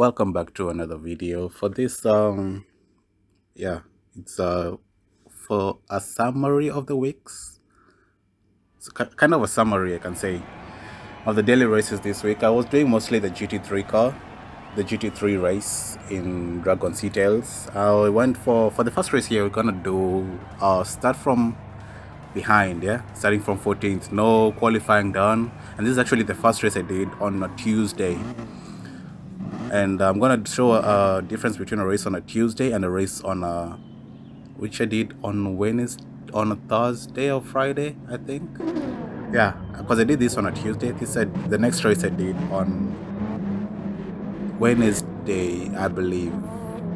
Welcome back to another video. For this yeah, it's for a summary of the weeks. It's kind of a summary, I can say, of the daily races this week. I was doing mostly the GT3 car, the GT3 race in Dragon Sea Tales. I went for the first race here. We're gonna do start from behind, yeah, starting from 14th, no qualifying done, and this is actually the first race I did on a Tuesday. And I'm gonna show a difference between a race on a Tuesday and a race on a which I did on Wednesday, on a Thursday or Friday, I think. Yeah, because I did this on a Tuesday. This said the next race I did on Wednesday, I believe,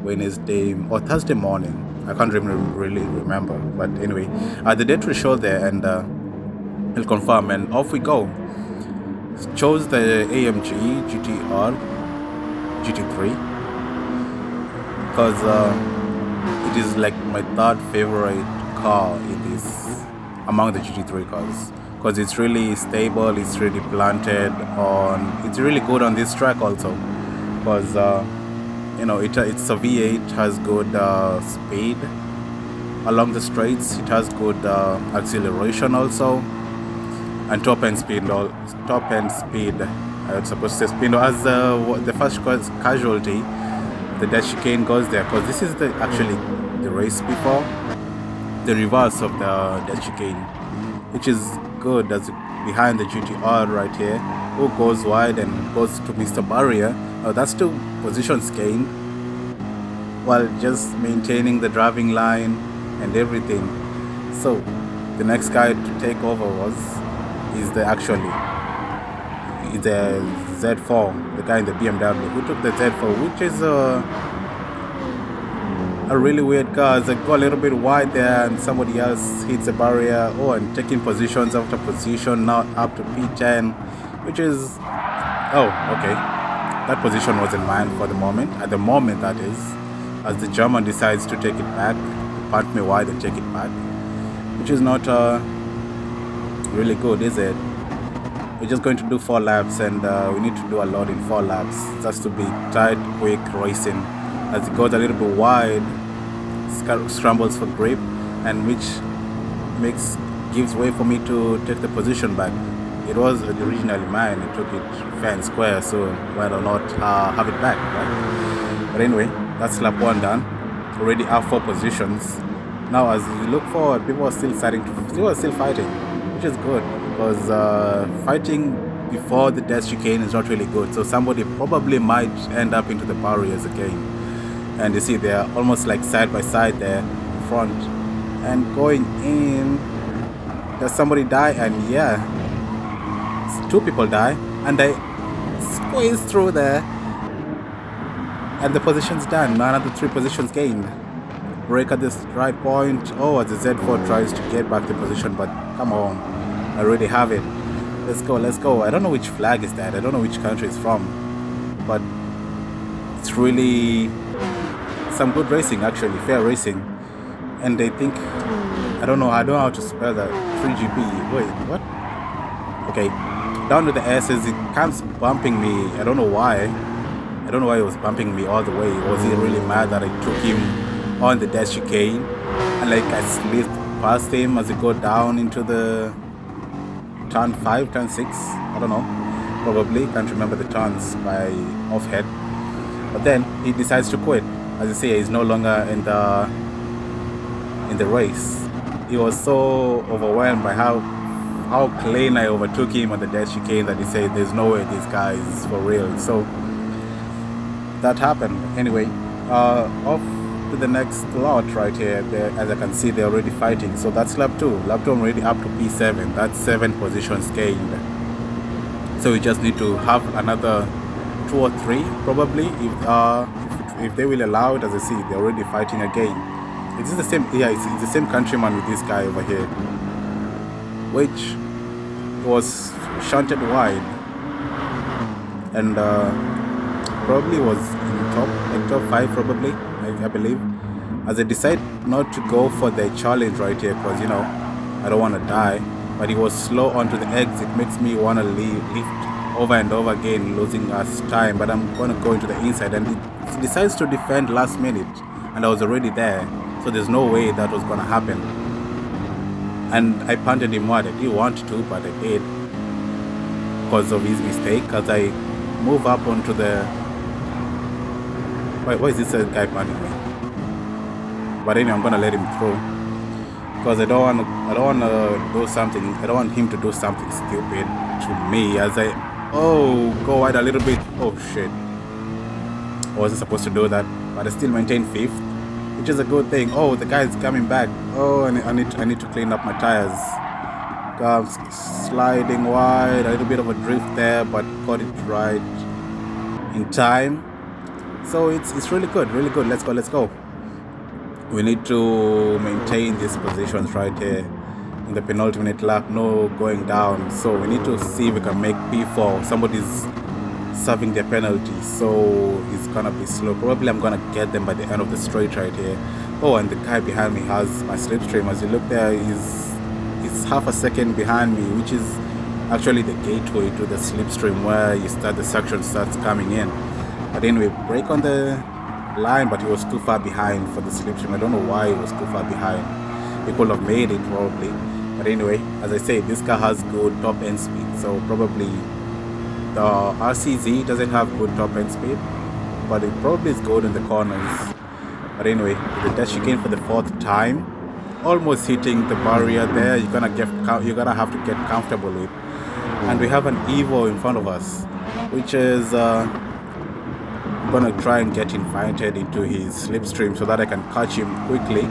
Wednesday or Thursday morning. I can't really remember, but anyway, the date will show there, and it'll confirm, and off we go. Chose the AMG GTR GT3 because it is like my third favorite car in this among the GT3 cars, because it's really stable, it's really planted on, it's really good on this track also, because you know, it's a V8, has good speed along the straights, it has good acceleration also, and top end speed. I was supposed to say speed as the first casualty. The dash chicane goes there, because this is actually the race before the reverse of the dash chicane, which is good, as behind the GTR right here, who goes wide and goes to Mr. Barrier. Now that's two positions gained while just maintaining the driving line and everything. So the next guy to take over is the Z4, the guy in the BMW who took the Z4, which is a really weird car. They go a little bit wide there and somebody else hits a barrier, and taking positions after position, now up to P10, which is, oh, okay, that position wasn't mine for the moment, at the moment that is, as the German decides to take it back, punt me wide and take it back, which is not really good, is it? We're just going to do 4 laps, and we need to do a lot in 4 laps. It has to be tight, quick racing. As it goes a little bit wide, scrambles for grip, and which gives way for me to take the position back. It was originally mine. It took it fair and square, so why not have it back, right? But anyway, that's lap 1 done. Already have 4 positions. Now, as you look forward, people are still fighting, which is good, because fighting before the dash chicane is not really good. So somebody probably might end up into the barriers again. And you see they're almost like side by side there in front. And going in, does somebody die? And yeah, 2 people die. And I squeeze through there. And the position's done. Another 3 positions gained. Break at this right point. Oh, as the Z4 tries to get back the position, but come on, I already have it. Let's go. I don't know which flag is that. I don't know which country it's from, but it's really some good racing, actually, fair racing. And I think, I don't know how to spell that. 3GB. Wait, what? Okay, down to the S's. It comes bumping me. I don't know why. It was bumping me all the way. Was he really mad that I took him on the dash chicane, and like I slipped past him as he go down into the turn 5, turn 6, I don't know, probably, can't remember the turns by off head. But then he decides to quit. As I say, he's no longer in the race. He was so overwhelmed by how clean I overtook him on the dash chicane that he said there's no way this guy is for real. So that happened. Anyway, off to the next lot right here. As I can see, they're already fighting. So that's lap 2. Lap 2 already up to P7. That's 7 positions gained. So we just need to have another 2 or 3 probably, if they will allow it. As I see, they're already fighting again. It's the same. Yeah, it's the same countryman with this guy over here, which was shunted wide, and probably was in top 5 probably, I believe, as I decide not to go for the challenge right here, because I don't want to die. But he was slow onto the exit. Makes me want to lift over and over again, losing us time. But I'm gonna go into the inside, and it decides to defend last minute, and I was already there, so there's no way that was gonna happen. And I punted him what I didn't want to, but I did because of his mistake. As I move up onto the why is this guy punting me? But anyway, I'm gonna let him through because I don't want to do something. I don't want him to do something stupid to me. As I go wide a little bit. Oh shit! I wasn't supposed to do that, but I still maintain 5th, which is a good thing. Oh, the guy is coming back. Oh, and I need to clean up my tires. Sliding wide, a little bit of a drift there, but got it right in time. So it's really good, really good. Let's go. We need to maintain these positions right here in the penultimate lap, no going down. So we need to see if we can make P4. Somebody's serving their penalty, so it's gonna be slow. Probably I'm gonna get them by the end of the straight right here. Oh, and the guy behind me has my slipstream. As you look there, it's half a second behind me, which is actually the gateway to the slipstream where the section starts coming in. But anyway, brake on the line, but he was too far behind for the slipstream. I don't know why he was too far behind. He could have made it probably. But anyway, as I say, this car has good top end speed, so probably the RCZ doesn't have good top end speed, but it probably is good in the corners. But anyway, the dash chicane for the 4th time, almost hitting the barrier there. You're gonna have to get comfortable with. And we have an Evo in front of us, which is gonna try and get invited into his slipstream so that I can catch him quickly.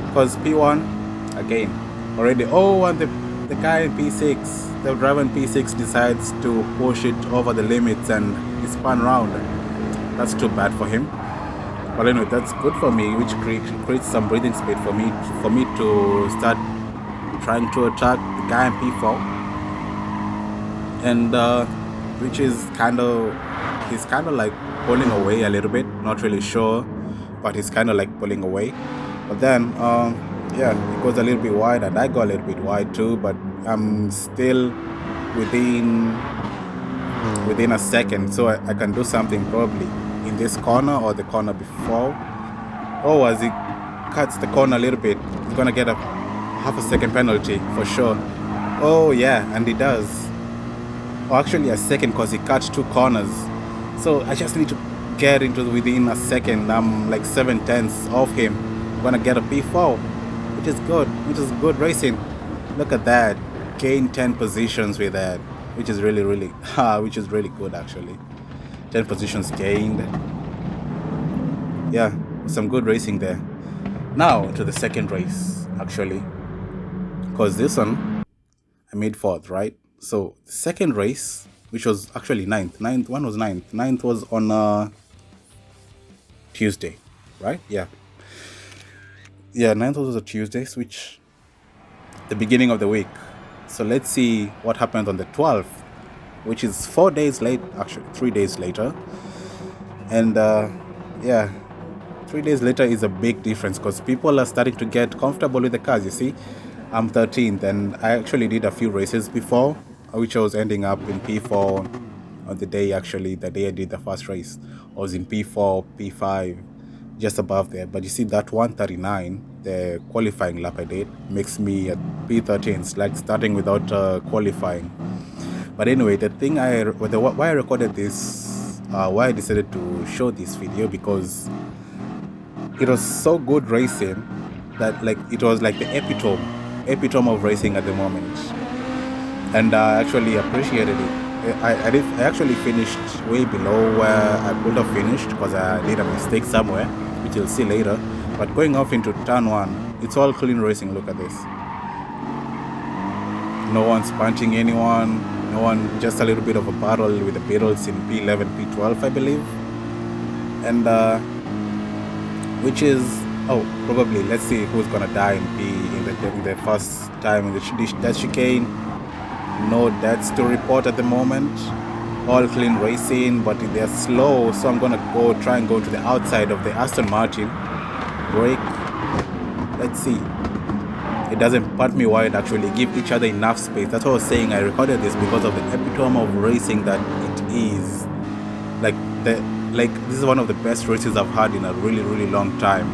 Because P1 again already. Oh, and the guy in P6, the driver in P6 decides to push it over the limits and he spun round. That's too bad for him. But anyway, that's good for me, which creates some breathing space for me to start trying to attack the guy in P4. And which is he's kind of like pulling away a little bit, not really sure, but he's kind of like pulling away. But then it goes a little bit wide, and I go a little bit wide too, but I'm still within a second, so I can do something probably in this corner or the corner before. Oh, as he cuts the corner a little bit, he's gonna get a half a second penalty for sure. Oh yeah, and he does. Or actually a second, because he cut 2 corners. So I just need to get into within a second. I'm like 7/10 off him. I'm gonna get a P4, which is good racing. Look at that, gain 10 positions with that, which is really good actually. 10 positions gained. Yeah, some good racing there. Now to the second race actually, because this one I made 4th, right? So the second race, which was actually 9th. One was 9th. 9th was on Tuesday, right? Yeah, 9th was a Tuesday, which the beginning of the week. So let's see what happened on the 12th, which is 4 days late, actually 3 days later. And 3 days later is a big difference because people are starting to get comfortable with the cars. You see, I'm 13th, and I actually did a few races before, which I was ending up in P4 on the day I did the first race. I was in P4, P5, just above there. But you see that 139, the qualifying lap I did, makes me at P13. It's like starting without qualifying. But anyway, the thing why I recorded this, why I decided to show this video, because it was so good racing that it was like the epitome of racing at the moment. And I actually appreciated it. I actually finished way below where I could have finished because I did a mistake somewhere, which you'll see later. But going off into turn 1, it's all clean racing. Look at this. No one's punching anyone. No one, just a little bit of a battle with the Beatles in P11, P12, I believe. And which is, probably, let's see who's gonna die in the first time in the dash chicane. No deaths to report at the moment. All clean racing, but they're slow, so I'm gonna try and go to the outside of the Aston Martin. Brake. Let's see it doesn't part me wide, actually give each other enough space. That's what I was saying. I recorded this because of the epitome of racing that it is. Like this is one of the best races I've had in a really long time.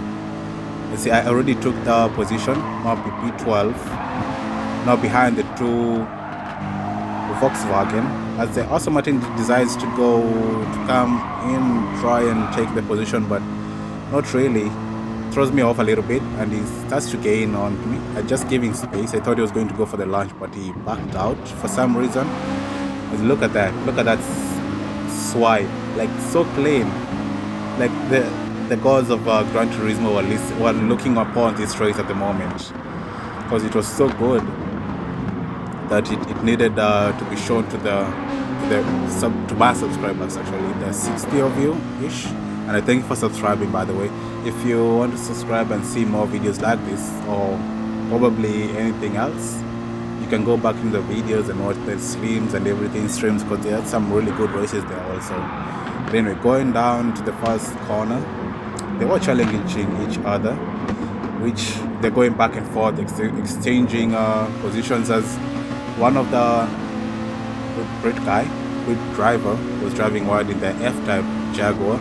You see, I already took the position, now P12, now behind the two Volkswagen, as the Aston Martin decides to come in, try and take the position, but not really. Throws me off a little bit, and he starts to gain on me. I just gave him space. I thought he was going to go for the launch, but he backed out for some reason. Look at that swipe, like so clean. Like the gods of Gran Turismo were looking upon this race at the moment, because it was so good that it needed to be shown to my subscribers, actually, the 60 of you ish. And I thank you for subscribing, by the way. If you want to subscribe and see more videos like this, or probably anything else, you can go back in the videos and watch the streams, because there are some really good races there also. But anyway, going down to the first corner, they were challenging each other, which they're going back and forth, exchanging positions, as one of the great driver was driving wide in the F-type Jaguar.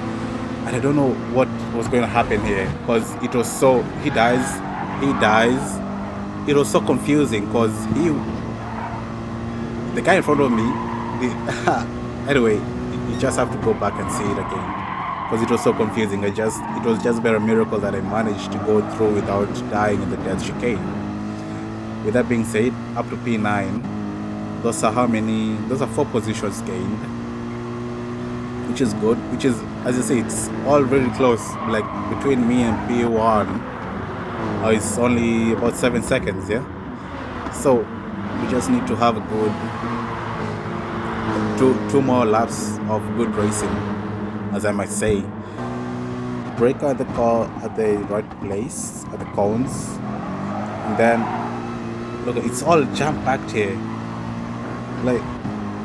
And I don't know what was going to happen here, because it was so, he dies, it was so confusing, because the guy in front of me, anyway, you just have to go back and see it again, because it was so confusing. It was just a miracle that I managed to go through without dying in the death chicane. With that being said, up to P9, those are 4 positions gained, which is good, which is, as I say, it's all very close. Like between me and P1, it's only about 7 seconds, yeah? So we just need to have a good two more laps of good racing, as I might say. Brake at the right place, at the cones, and then look, it's all jam-packed here. Like,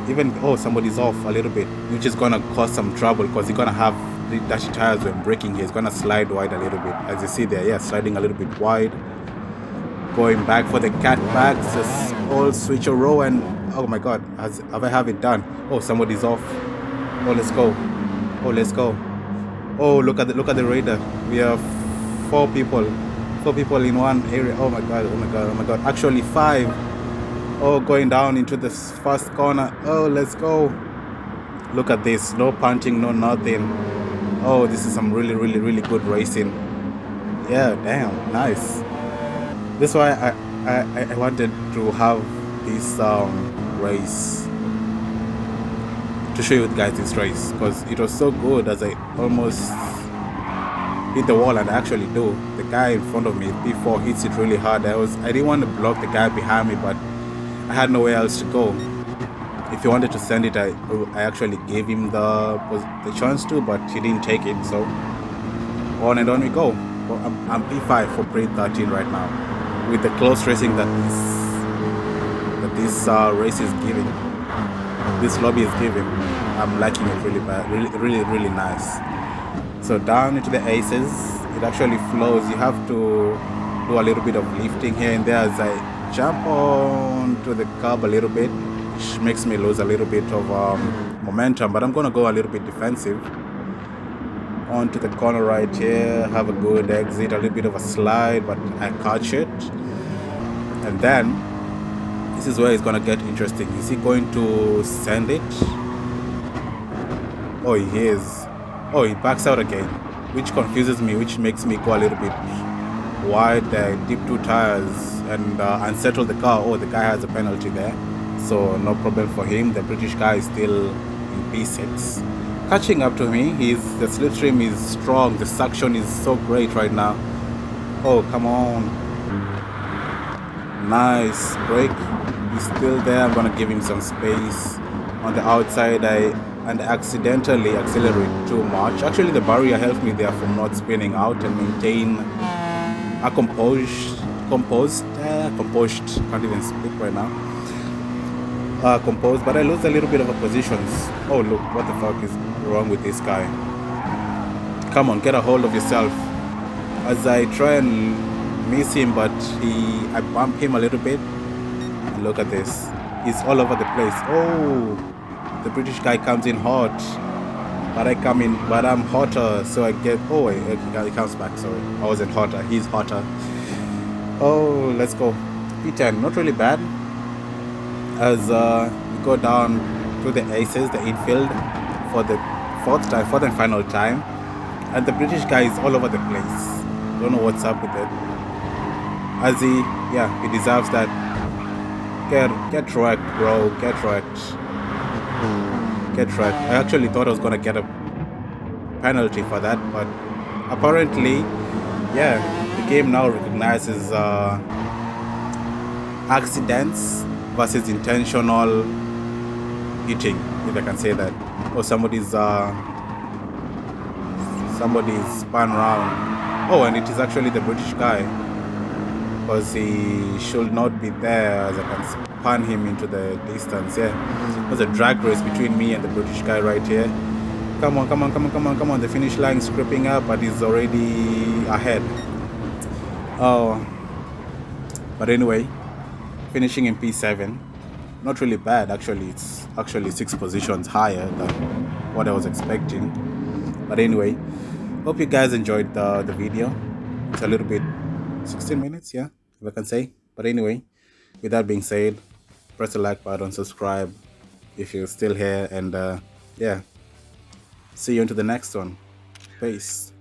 even somebody's off a little bit, which is gonna cause some trouble, because you're gonna have the dashy tires when braking here. It's gonna slide wide a little bit, as you see there. Yeah, sliding a little bit wide, going back for the catbacks, just all switch a row, and oh my god, have it done. Somebody's off. Let's go. Look at the radar. We have 4 people in one area. Oh my god, actually 5. Going down into the first corner. Let's go. Look at this. No punching, no nothing. This is some really good racing. Yeah, damn, nice. This is why I wanted to have this race, to show you guys this race, because it was so good, as I almost hit the wall, and I actually do. The guy in front of me, P4, hits it really hard. I didn't want to block the guy behind me, but I had nowhere else to go. If he wanted to send it, I actually gave him the chance to, but he didn't take it. So on and on we go. I'm P5 for pre-13 right now, with the close racing that this race is giving, this lobby is giving. I'm liking it really bad, really nice. So down into the aces, it actually flows. You have to do a little bit of lifting here and there as I jump onto the curb a little bit, which makes me lose a little bit of momentum, but I'm gonna go a little bit defensive. Onto the corner right here, have a good exit, a little bit of a slide, but I catch it. And then this is where it's gonna get interesting. Is he going to send it? Oh, he is. Oh, he backs out again, which confuses me, which makes me go a little bit wide there, dip 2 tires and unsettle the car. Oh, the guy has a penalty there, so no problem for him. The British guy is still in P6. Catching up to me, the slipstream is strong, the suction is so great right now. Oh, come on. Nice break. He's still there. I'm gonna give him some space. On the outside, I accidentally accelerate too much. Actually, the barrier helped me there from not spinning out and maintain a composed, can't even speak right now. Composed, but I lose a little bit of a positions. Oh, look, what the fuck is wrong with this guy? Come on, get a hold of yourself. As I try and miss him, but I bump him a little bit. And look at this. He's all over the place. Oh, the British guy comes in hot. But I come in, but I'm hotter, so I get. Oh, he comes back. Sorry, I wasn't hotter. He's hotter. Oh, let's go. P10, not really bad. As we go down to the aces, the infield, for the fourth and final time, and the British guy is all over the place. Don't know what's up with it. As he deserves that. Get wrecked, bro. Get wrecked. Get wrecked. I actually thought I was gonna get a penalty for that, but apparently, yeah, the game now recognizes accidents versus intentional hitting, if I can say that. Or somebody's spun around. Oh, and it is actually the British guy, because he should not be there, as I can spun him into the distance. Yeah, there's a drag race between me and the British guy right here. Come on, come on, come on, come on, come on. The finish line is creeping up, but he's already ahead. Oh, but anyway, finishing in P7. Not really bad, actually. It's actually 6 positions higher than what I was expecting. But anyway, hope you guys enjoyed the video. It's a little bit 16 minutes, yeah, if I can say. But anyway, with that being said, press the like button, subscribe if you're still here, and yeah, see you into the next one. Peace.